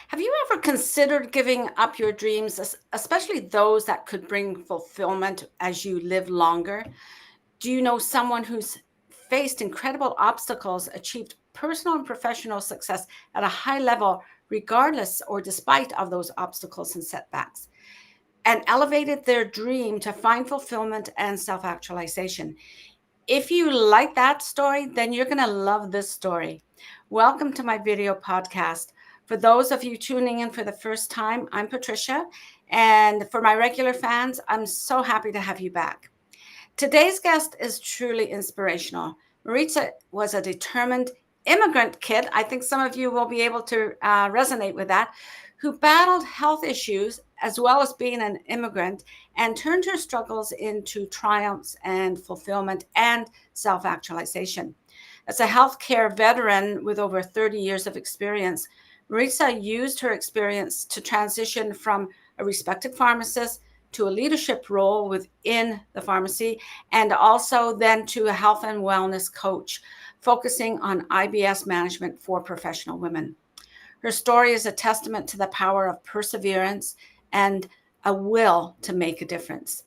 Have you ever considered giving up your dreams, especially those that could bring fulfillment as you live longer? Do you know someone who's faced incredible obstacles, achieved personal and professional success at a high level, regardless or despite of those obstacles and setbacks, and elevated their dream to find fulfillment and self-actualization? If you like that story, then you're going to love this story. Welcome to my video podcast. For those of you tuning in for the first time, I'm Patricia. And for my regular fans, I'm so happy to have you back. Today's guest is truly inspirational. Marica was a determined immigrant kid. I think some of you will be able to resonate with that, who battled health issues as well as being an immigrant and turned her struggles into triumphs and fulfillment and self-actualization. As a healthcare veteran with over 30 years of experience, Marica used her experience to transition from a respected pharmacist to a leadership role within the pharmacy, and also then to a health and wellness coach, focusing on IBS management for professional women. Her story is a testament to the power of perseverance and a will to make a difference.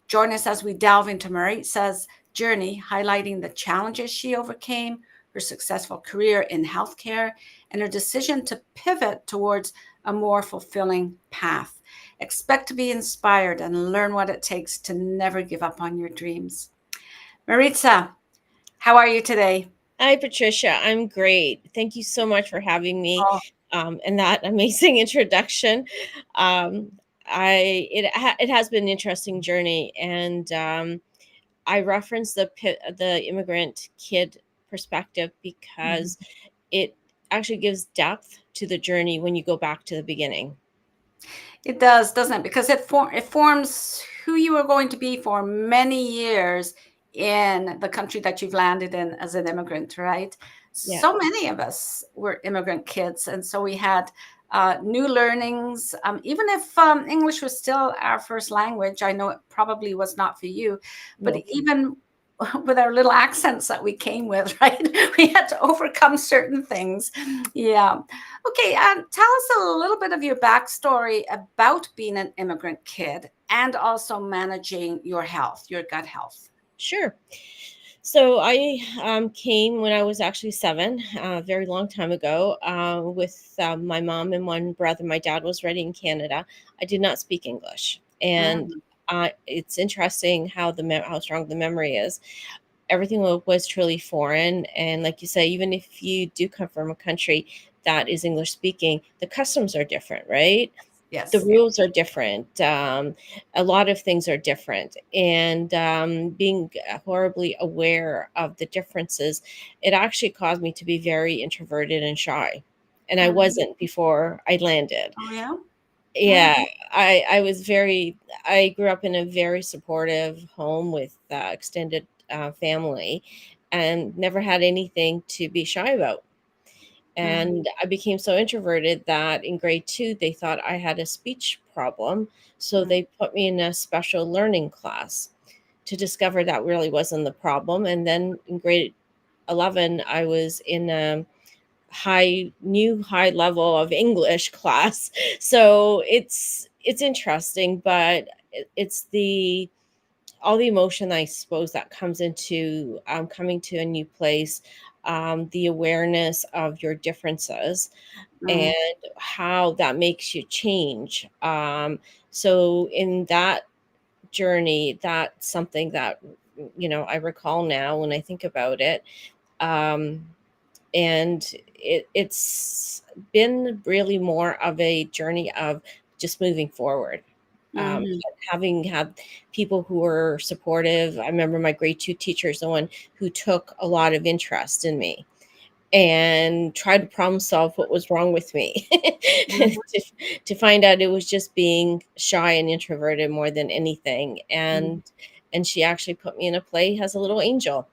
Join us as we delve into Marica's journey, highlighting the challenges she overcame, her successful career in healthcare, and her decision to pivot towards a more fulfilling path. Expect to be inspired and learn what it takes to never give up on your dreams. Marica, how are you today? Hi, Patricia. I'm great. Thank you so much for having me Oh, and that amazing introduction. Um, it has been an interesting journey, and I reference the immigrant kid perspective because mhm. it actually gives depth to the journey when you go back to the beginning. It does, doesn't it? Because it forms who you are going to be for many years in the country that you've landed in as an immigrant, right? Yeah. So many of us were immigrant kids, and so we had new learnings. Even if English was still our first language, I know it probably was not for you, but No. even with our little accents that we came with, right? We had to overcome certain things. Yeah. Okay, tell us a little bit of your backstory about being an immigrant kid and also managing your health, your gut health. Sure. So I came when I was actually seven, a very long time ago, with my mom and one brother. My dad was already in Canada. I did not speak English, and Mm, it's interesting how how strong the memory is. Everything was truly foreign, and like you say, even if you do come from a country that is English speaking, the customs are different, right? The yes. rules are different. A lot of things are different. And being horribly aware of the differences, it actually caused me to be very introverted and shy. And I Mhm. wasn't before I landed. Oh, yeah. Yeah, Mhm. I was I grew up in a very supportive home with extended family and never had anything to be shy about. Mhm. And I became so introverted that in grade two, they thought I had a speech problem. So Mhm. they put me in a special learning class to discover that really wasn't the problem. And then in grade 11, I was in a new high level of English class. So it's interesting, but it's the all the emotion I suppose that comes into coming to a new place, the awareness of your differences and Mhm. how that makes you change. So in that journey, that's something that I recall now when I think about it. Um, and it's been really more of a journey of just moving forward, Mhm. having had people who were supportive. I remember my grade two teacher is the one who took a lot of interest in me and tried to problem solve what was wrong with me Mhm. to find out it was just being shy and introverted more than anything. And she actually put me in a play as a little angel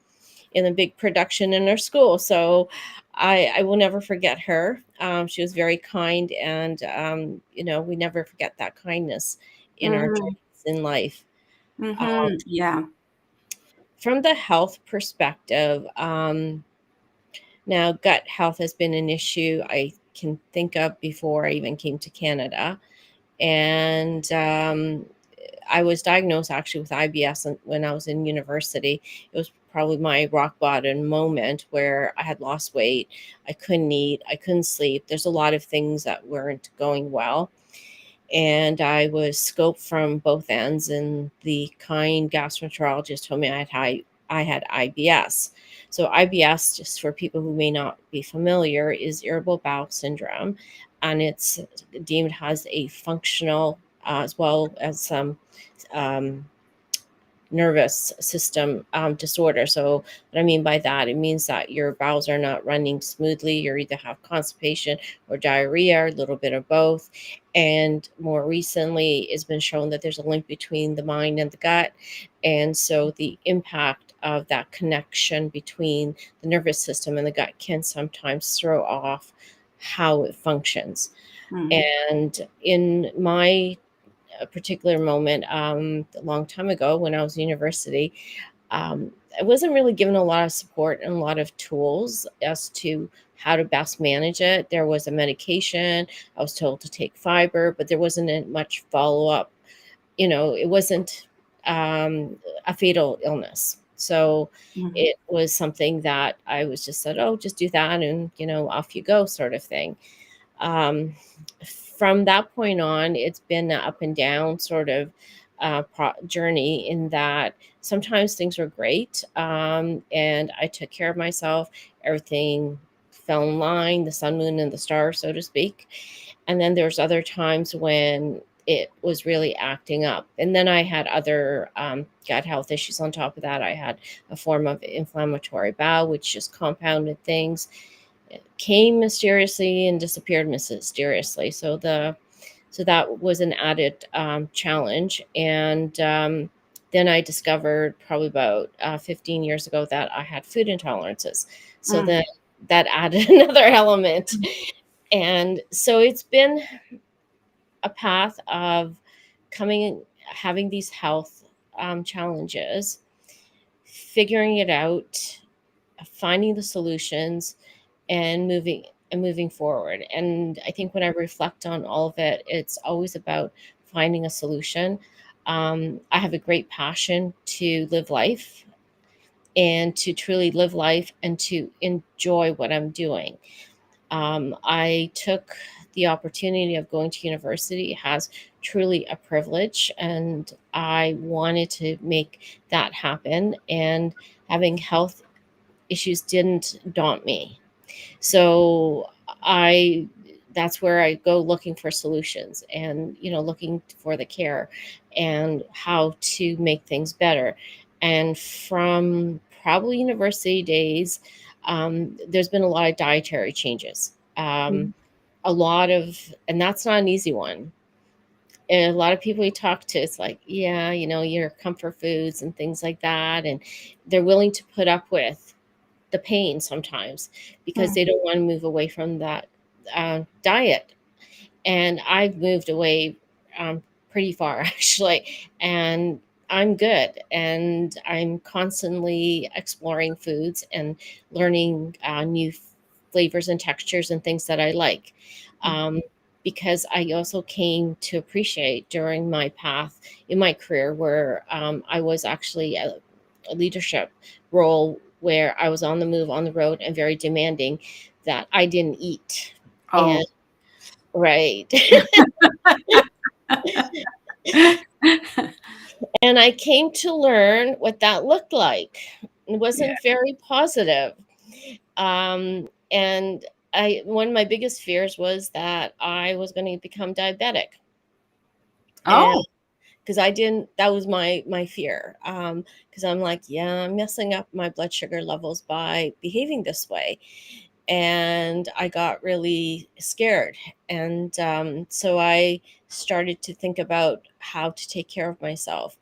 in a big production in our school. So I will never forget her. She was very kind, and we never forget that kindness in our Mhm. journeys in life. Mhm. Yeah. From the health perspective, now gut health has been an issue. I can think of before I even came to Canada. And I was diagnosed actually with IBS when I was in university. It was probably my rock bottom moment where I had lost weight. I couldn't eat. I couldn't sleep. There's a lot of things that weren't going well. And I was scoped from both ends, and the kind gastroenterologist told me I had IBS. So IBS, just for people who may not be familiar, is irritable bowel syndrome, and it's deemed as a functional as well as some um, nervous system disorder. So what I mean by that, it means that your bowels are not running smoothly. You either have constipation or diarrhea, or a little bit of both. And more recently, it's been shown that there's a link between the mind and the gut. And so the impact of that connection between the nervous system and the gut can sometimes throw off how it functions. Mm. And in my particular moment, a long time ago when I was in university, I wasn't really given a lot of support and a lot of tools as to how to best manage it. There was a medication. I was told to take fiber, but there wasn't much follow up. It wasn't a fatal illness. So Mhm. it was something that I was just said, oh, just do that and, off you go sort of thing. Um, from that point on, it's been an up and down sort of journey, in that sometimes things were great, and I took care of myself. Everything fell in line, the sun, moon, and the stars, so to speak. And then there's other times when it was really acting up. And then I had other gut health issues on top of that. I had a form of inflammatory bowel, which just compounded things. It came mysteriously and disappeared mysteriously. So that was an added challenge. And then I discovered probably about 15 years ago that I had food intolerances. So Mm. then that added another element. And so it's been a path of having these health challenges, figuring it out, finding the solutions, and moving forward. And I think when I reflect on all of it, it's always about finding a solution. I have a great passion to live life, and to truly live life, and to enjoy what I'm doing. I took the opportunity of going to university as truly a privilege, and I wanted to make that happen. And having health issues didn't daunt me. So I that's where I go looking for solutions, and looking for the care and how to make things better. And from probably university days, there's been a lot of dietary changes. Mm. A lot of, and that's not an easy one. And a lot of people we talk to, it's like, yeah, your comfort foods and things like that, and they're willing to put up with the pain sometimes because Mm. they don't want to move away from that diet. And I've moved away pretty far actually, and I'm good. And I'm constantly exploring foods and learning new flavors and textures and things that I like. Mm. Um, because I also came to appreciate during my path in my career where I was actually a leadership role where I was on the move, on the road, and very demanding, that I didn't eat. Oh. And right. And I came to learn what that looked like. It Yeah. wasn't very positive. And one of my biggest fears was that I was going to become diabetic. And Oh. because I didn't, that was my fear. Because I'm like, yeah, I'm messing up my blood sugar levels by behaving this way. And I got really scared. And so I started to think about how to take care of myself.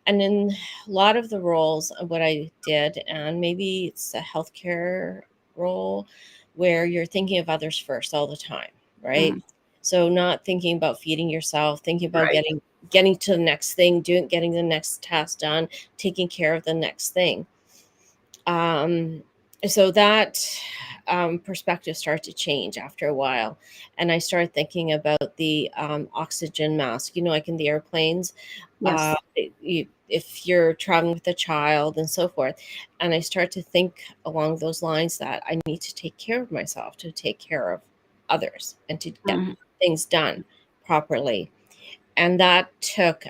And in a lot of the roles of what I did, and maybe it's a healthcare role where you're thinking of others first all the time, right? Mm. So not thinking about feeding yourself, thinking about Right. getting to the next thing, getting the next task done, taking care of the next thing. Um, so that perspective started to change after a while, and I started thinking about the oxygen mask, like in the airplanes, Yes. if you're traveling with a child and so forth. And I start to think along those lines that I need to take care of myself, to take care of others, and to get Mhm. things done properly. And that took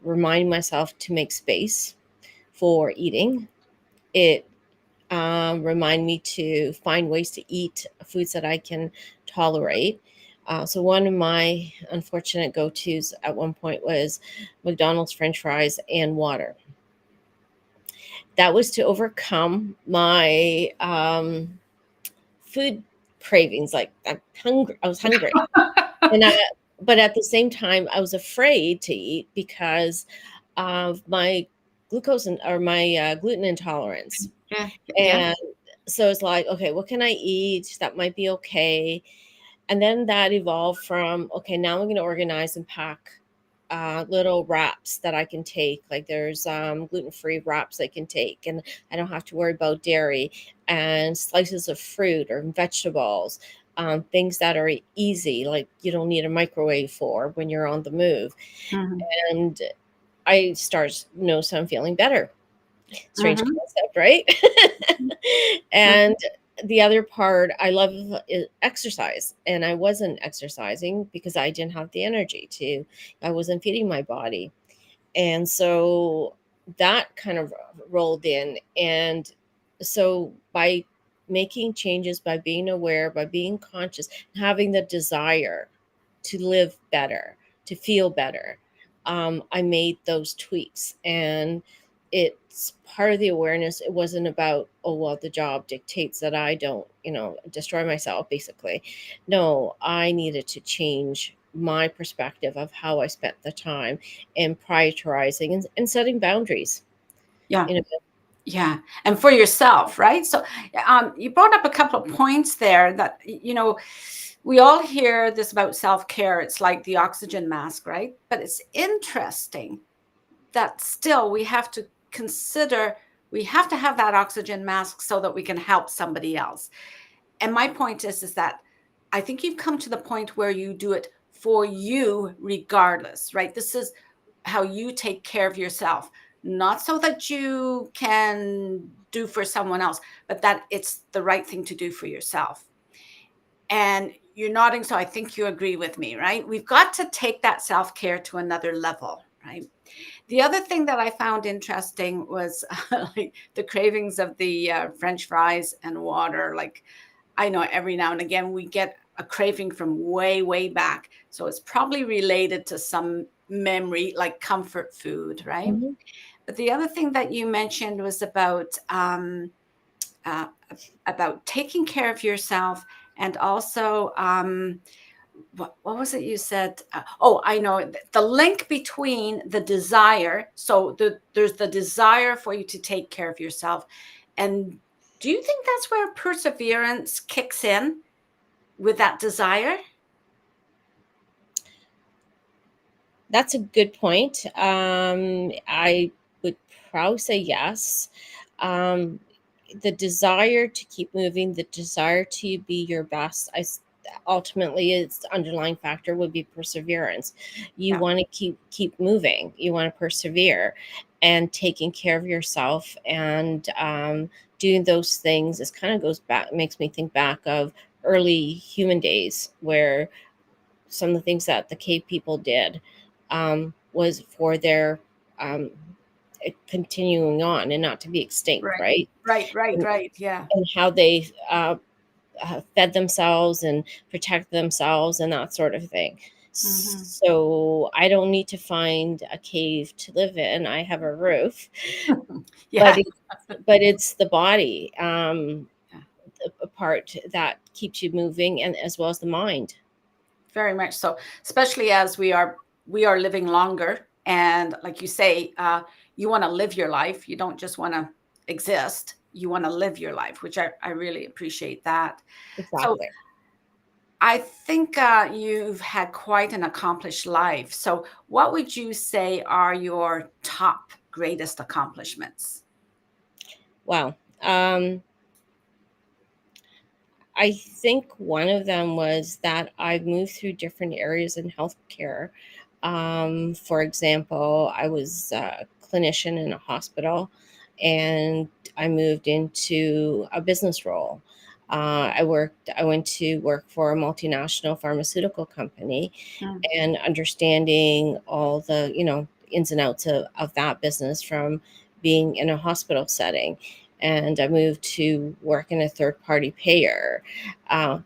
reminding myself to make space for eating. It remind me to find ways to eat foods that I can tolerate. So one of my unfortunate go-tos at one point was McDonald's French fries and water. That was to overcome my food cravings. Like I'm hungry. I was hungry, and but at the same time, I was afraid to eat because of my glucose or my gluten intolerance. Yeah. Yeah. And so it's like, okay, what can I eat that might be okay? And then that evolved from, okay, now I'm going to organize and pack little wraps that I can take. Like there's gluten-free wraps I can take, and I don't have to worry about dairy, and slices of fruit or vegetables, things that are easy, like you don't need a microwave for when you're on the move. Mhm. And I start, so I'm feeling better. Strange Mhm. concept, right? Mhm. And the other part I love is exercise. And I wasn't exercising because I didn't have the energy to, I wasn't feeding my body. And so that kind of rolled in. And so by making changes, by being aware, by being conscious, having the desire to live better, to feel better, I made those tweaks. And it's part of the awareness. It wasn't about, oh, well, the job dictates that I don't, destroy myself, basically. No, I needed to change my perspective of how I spent the time, and prioritizing and setting boundaries. Yeah. You know, Yeah. And for yourself, right? So, you brought up a couple of points there that, we all hear this about self care. It's like the oxygen mask, right? But it's interesting that still we have to consider, we have to have that oxygen mask so that we can help somebody else. And my point is that I think you've come to the point where you do it for you regardless, right? This is how you take care of yourself, not so that you can do for someone else, but that it's the right thing to do for yourself. And you're nodding, so I think you agree with me, right? We've got to take that self care to another level, right? The other thing that I found interesting was like the cravings of the French fries and water. Like, I know every now and again we get a craving from way, way back. So it's probably related to some memory, like comfort food, right? mhm. But the other thing that you mentioned was uh, about taking care of yourself, and also what was it you said? Oh, I know the link between the desire. So there's the desire for you to take care of yourself. And do you think that's where perseverance kicks in with that desire? That's a good point. I would probably say yes. Um, the desire to keep moving, the desire to be your best, ultimately its underlying factor would be perseverance. You Yeah. want to keep moving. You want to persevere, and taking care of yourself, and doing those things. This kind of goes back, makes me think back of early human days, where some of the things that the cave people did was for their um, continuing on and not to be extinct, Right. right? Right. Right. And, Right. Yeah. and how they fed themselves and protect themselves and that sort of thing. Hmm. So I don't need to find a cave to live in. I have a roof, but Yeah. it's the body, Yeah. a part that keeps you moving, and as well as the mind. Very much so, especially as we are living longer, and like you say, you want to live your life. You don't just want to exist. You want to live your life, which I really appreciate that. So Exactly. I think you've had quite an accomplished life. So what would you say are your top greatest accomplishments? Wow. Um, I think one of them was that I've moved through different areas in healthcare. For example, I was a clinician in a hospital, and I moved into a business role. I went to work for a multinational pharmaceutical company, Mm. and understanding all the, ins and outs of that business from being in a hospital setting. And I moved to work in a third party payer,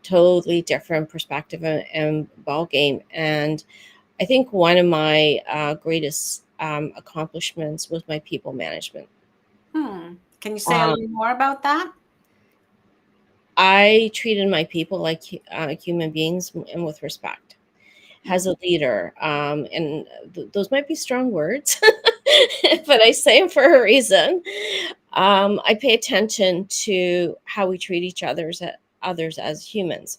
totally different perspective and ball game. And I think one of my greatest accomplishments was my people management. Hmm. Can you say a Um, little more about that? I treated my people like human beings and with respect as Mm. a leader. And those might be strong words, but I say them for a reason. I pay attention to how we treat others as humans.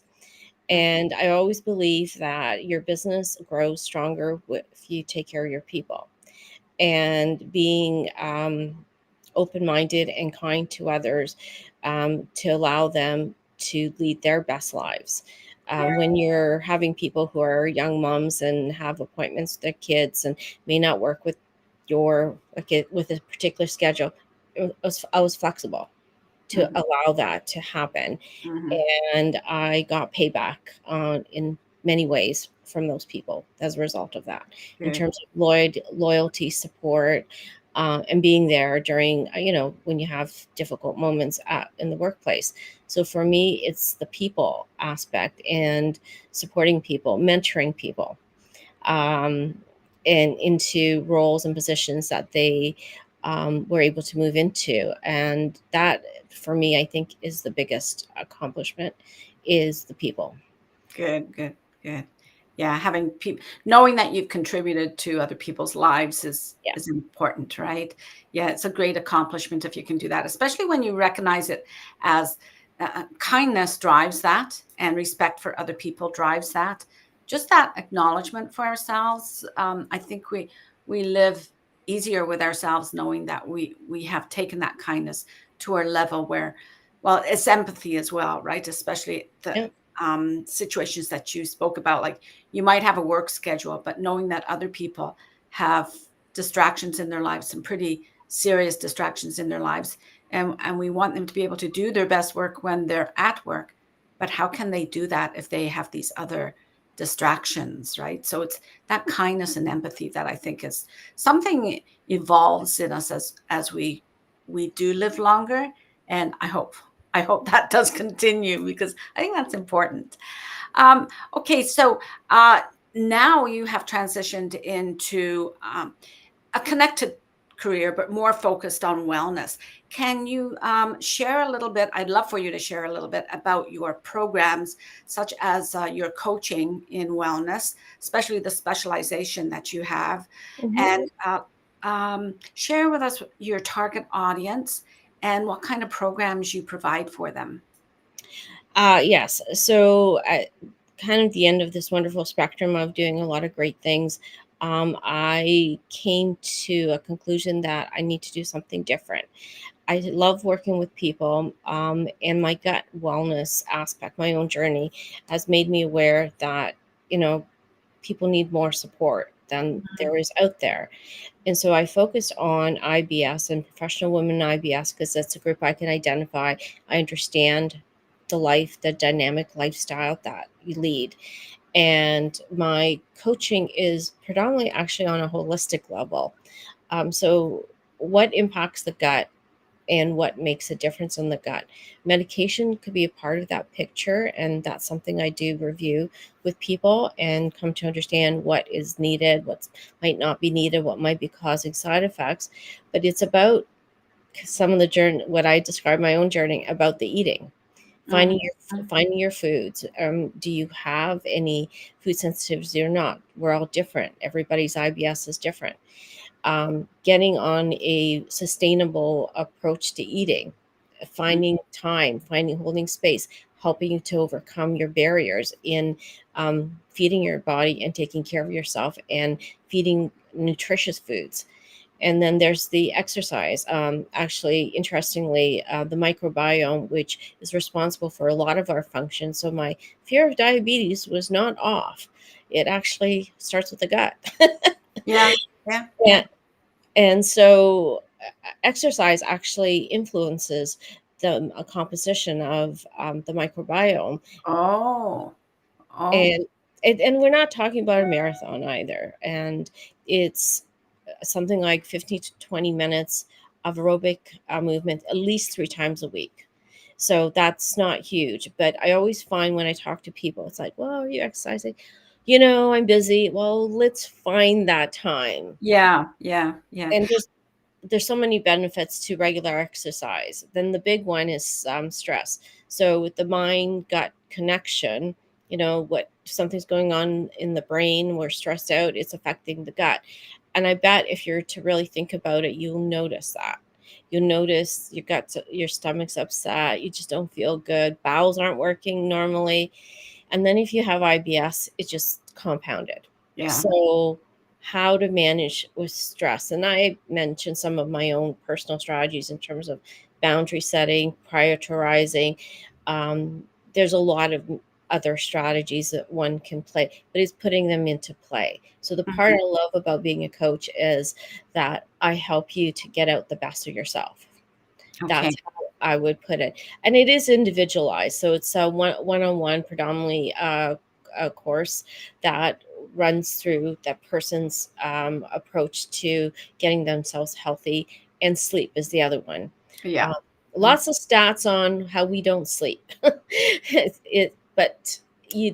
Mm. And I always believe that your business grows stronger if you take care of your people. And being open minded and kind to others, to allow them to lead their best lives. When you're having people who are young moms and have appointments with their kids and may not work with with a particular schedule, I was flexible to Mhm. allow that to happen. Mhm. And I got payback in many ways from those people as a result of that, in Good. terms of loyalty, support, and being there during, when you have difficult moments in the workplace. So for me, it's the people aspect and supporting people, mentoring people, um, and into roles and positions that they were able to move into. And that, for me, I think is the biggest accomplishment, is the people. Good, good, good. Yeah, having people knowing that you've contributed to other people's lives Yeah. is important, right? Yeah, it's a great accomplishment if you can do that, especially when you recognize it as kindness drives that, and respect for other people drives that. Just that acknowledgement for ourselves. I think we live easier with ourselves knowing that we have taken that kindness to our level where, well, it's empathy as well, right? Especially the Yeah. situations that you spoke about. Like you might have a work schedule, but knowing that other people have distractions in their lives, some pretty serious distractions in their lives, and we want them to be able to do their best work when they're at work. But how can they do that if they have these other distractions, right? So it's that kindness and empathy that I think is something evolves in us as we do live longer. And I hope that does continue because I think that's important. Um, okay, so uh, now you have transitioned into a connected career, but more focused on wellness. Can you share a little bit? I'd love for you to share a little bit about your programs, such as your coaching in wellness, especially the specialization that you have, Mhm. and share with us your target audience and what kind of programs you provide for them. Yes. So at kind of the end of this wonderful spectrum of doing a lot of great things, I came to a conclusion that I need to do something different. I love working with people, and my gut wellness aspect, my own journey, has made me aware that, you know, people need more support than there is out there. And so I focused on IBS and professional women IBS because that's a group I can identify. I understand the dynamic lifestyle that you lead. And my coaching is predominantly actually on a holistic level. So, what impacts the gut and what makes a difference in the gut? Medication could be a part of that picture. And that's something I do review with people and come to understand what is needed, what might not be needed, what might be causing side effects. But it's about some of the journey, what I describe my own journey about the eating. Mhm. Finding your foods. Do you have any food sensitivities or not? We're all different. Everybody's IBS is different. Getting on a sustainable approach to eating, finding time, holding space, helping you to overcome your barriers in feeding your body and taking care of yourself and feeding nutritious foods. And then there's the exercise. Actually, interestingly, the microbiome, which is responsible for a lot of our functions. So my fear of diabetes was not off. It actually starts with the gut. Yeah. Yeah. Yeah. and, and so exercise actually influences the composition of the microbiome. Oh. Oh. And, and we're not talking about a marathon either. And it's something like 15 to 20 minutes of aerobic movement at least 3 times a week. So that's not huge. But I always find when I talk to people, it's like, well, are you exercising? I'm busy. Well, let's find that time. Yeah. Yeah. Yeah. And there's so many benefits to regular exercise. Then the big one is stress. So with the mind gut connection, what something's going on in the brain, we're stressed out, it's affecting the gut. And I bet if you're to really think about it, you'll notice that. You'll notice your stomach's upset, you just don't feel good, bowels aren't working normally. And then if you have IBS, it just compounded. Yeah. So, how to manage with stress. And I mentioned some of my own personal strategies in terms of boundary setting, prioritizing. There's a lot of other strategies that one can play, but it's putting them into play. So, the part Mhm. I love about being a coach is that I help you to get out the best of yourself. Okay. That's how I would put it. And it is individualized. So it's a one-on-one, predominantly a course that runs through that person's approach to getting themselves healthy. And sleep is the other one. Yeah. Um, Lots of stats on how we don't sleep. But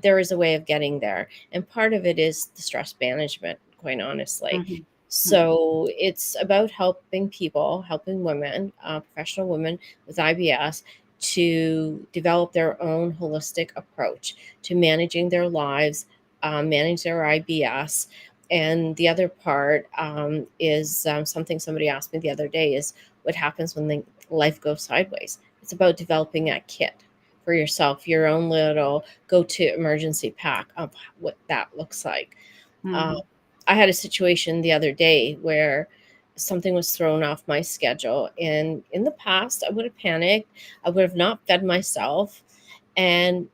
there is a way of getting there. And part of it is the stress management, quite honestly. Mm-hmm. So it's about helping people, helping women, professional women with IBS, to develop their own holistic approach to managing their lives, manage their IBS. And the other part is something somebody asked me the other day is what happens when life goes sideways. It's about developing a kit for yourself, your own little go-to emergency pack of what that looks like. Um, Mm-hmm. I had a situation the other day where something was thrown off my schedule. And in the past, I would have panicked. I would have not fed myself. And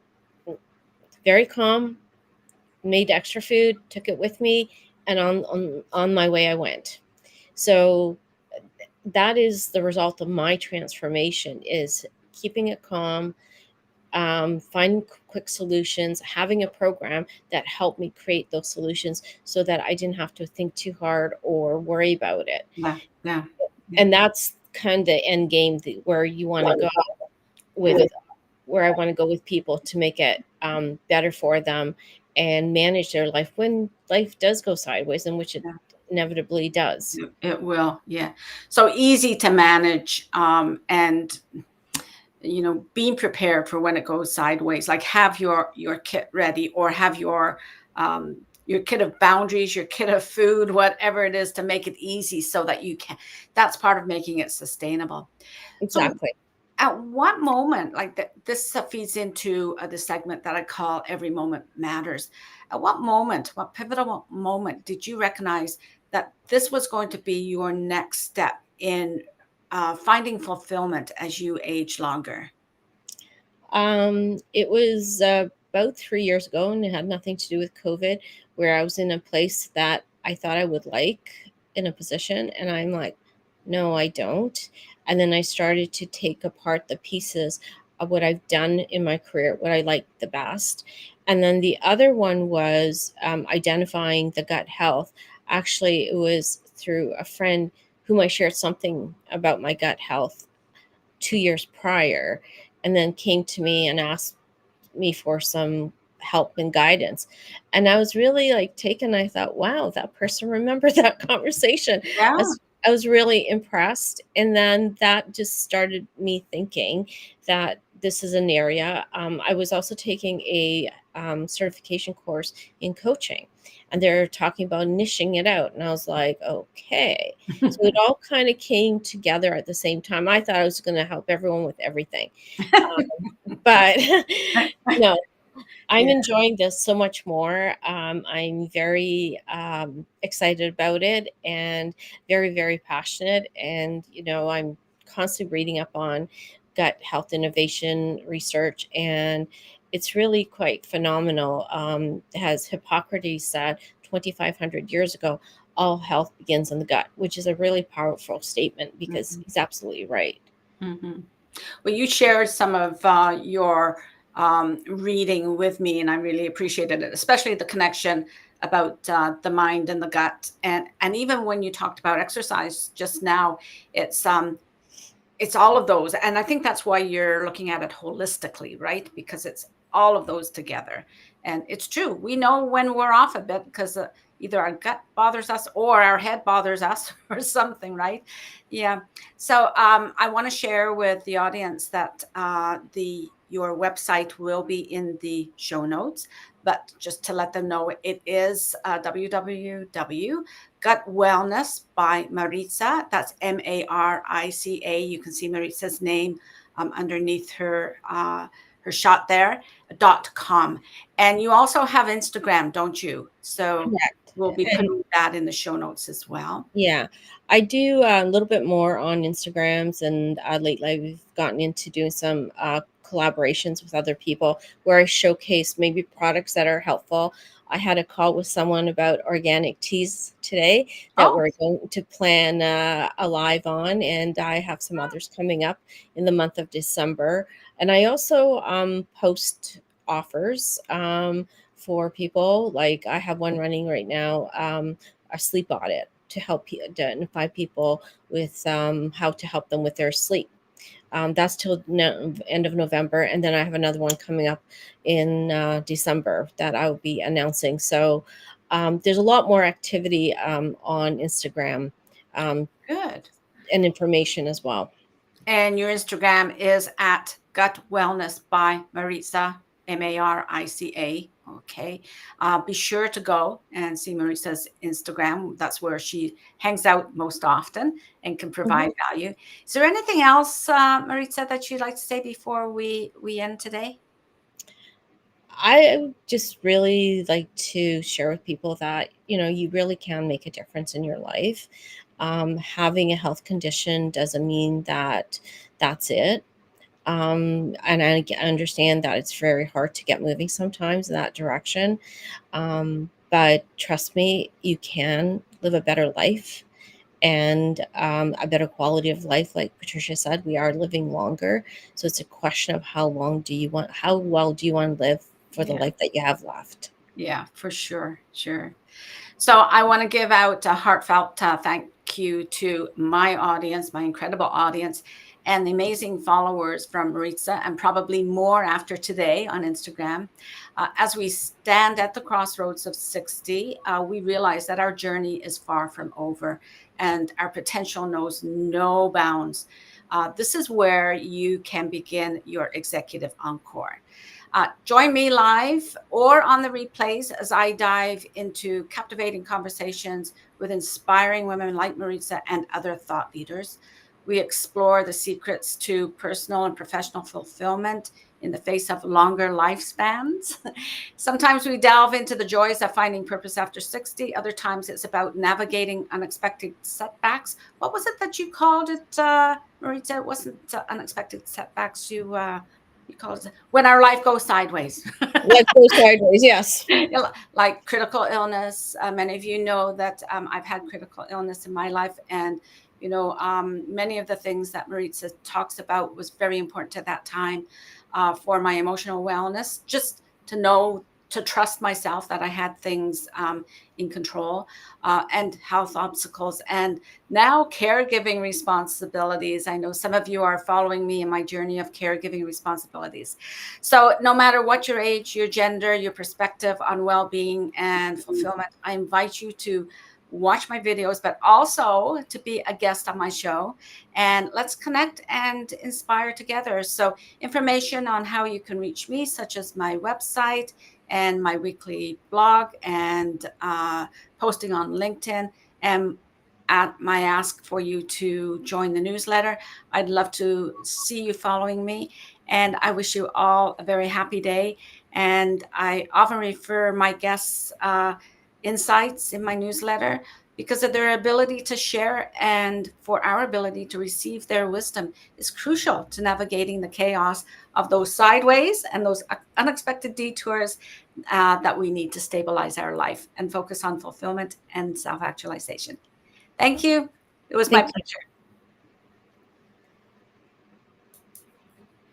very calm, made extra food, took it with me, and on my way I went. So that is the result of my transformation, is keeping it calm, finding quick solutions, having a program that helped me create those solutions so that I didn't have to think too hard or worry about it. Yeah. Yeah. Yeah. And that's kind of end game, where you want to go Yeah. with, where I want to go with people to make it better for them and manage their life when life does go sideways, and which it Yeah. inevitably does. It will. Yeah. So easy to manage. And being prepared for when it goes sideways, like have your kit ready, or have your kit of boundaries, your kit of food, whatever it is, to make it easy so that you can. That's part of making it sustainable. So Exactly. at what moment, like this stuff feeds into the segment that I call Every Moment Matters. At what pivotal moment did you recognize that this was going to be your next step in finding fulfillment as you age longer? It was about 3 years ago, and it had nothing to do with COVID, where I was in a place that I thought I would like in a position, and I'm like, no, I don't. And then I started to take apart the pieces of what I've done in my career, what I like the best. And then the other one was identifying the gut health. Actually, it was through a friend whom I shared something about my gut health 2 years prior, and then came to me and asked me for some help and guidance. And I was really like taken. I thought, wow, that person remembered that conversation. Yeah. I was really impressed. And then that just started me thinking that this is an area. I was also taking a certification course in coaching, and they're talking about niching it out. And I was like, okay. So it all kind of came together at the same time. I thought I was going to help everyone with everything. But no. I'm Yeah. enjoying this so much more. I'm very excited about it and very, very passionate. And, I'm constantly reading up on gut health innovation research. And it's really quite phenomenal. As Hippocrates said 2,500 years ago, all health begins in the gut, which is a really powerful statement because Mhm. he's absolutely right. Mhm. Well, you shared some of your reading with me, and I really appreciated it, especially the connection about the mind and the gut, and even when you talked about exercise just now, it's um, it's all of those, and I think that's why you're looking at it holistically, right? Because it's all of those together, and it's true. We know when we're off a bit because either our gut bothers us or our head bothers us or something, right? Yeah. So I want to share with the audience that the your website will be in the show notes, but just to let them know, it is www Gut Wellness by Marica. That's Marica. You can see Marica's name underneath her shot there. .com. And you also have Instagram, don't you? So Correct. we'll be And putting that in the show notes as well. yeah, I do a little bit more on Instagrams, and lately I've gotten into doing some collaborations with other people where I showcase maybe products that are helpful. I had a call with someone about organic teas today that Oh, we're going to plan a live on, and I have some others coming up in the month of December. And I also post offers for people. Like I have one running right now. A sleep audit to help identify people with how to help them with their sleep. That's till end of November, and then I have another one coming up in December that I will be announcing. So there's a lot more activity on Instagram um, good. and information as well. And your Instagram is at Gut Wellness by Marica, Marica. Okay. Be sure to go and see Marica's Instagram. That's where she hangs out most often and can provide Mhm. value. Is there anything else, Marica, that you'd like to say before we end today? I just really like to share with people that you really can make a difference in your life. Having a health condition doesn't mean that that's it. And understand that it's very hard to get moving sometimes in that direction. But trust me, you can live a better life and a better quality of life. Like Patricia said, we are living longer. So it's a question of how well do you want to live for the Yeah, life that you have left? yeah, for sure. Sure. So I want to give out a heartfelt thank you to my audience, my incredible audience, and the amazing followers from Maritza, and probably more after today on Instagram. As we stand at the crossroads of 60, we realize that our journey is far from over and our potential knows no bounds. This is where you can begin your executive encore. Join me live or on the replays as I dive into captivating conversations with inspiring women like Maritza and other thought leaders. We explore the secrets to personal and professional fulfillment in the face of longer lifespans. Sometimes we delve into the joys of finding purpose after 60. Other times it's about navigating unexpected setbacks. What was it that you called it, Maritza? It wasn't unexpected setbacks. You called it when our life goes sideways. Life goes sideways, yes. Like critical illness. Many of you know that I've had critical illness in my life, and many of the things that Maritza talks about was very important at that time for my emotional wellness. Just to know, to trust myself that I had things in control, and health obstacles, and now caregiving responsibilities. I know some of you are following me in my journey of caregiving responsibilities. So, no matter what your age, your gender, your perspective on well being and fulfillment, I invite you to watch my videos, but also to be a guest on my show. And let's connect and inspire together. So, information on how you can reach me, such as my website and my weekly blog and posting on LinkedIn, and at my ask for you to join the newsletter. I'd love to see you following me. And I wish you all a very happy day. And I often refer my guests' insights in my newsletter because of their ability to share, and for our ability to receive their wisdom is crucial to navigating the chaos of those sideways and those unexpected detours that we need to stabilize our life and focus on fulfillment and self-actualization. Thank you. It was my Thank you. pleasure.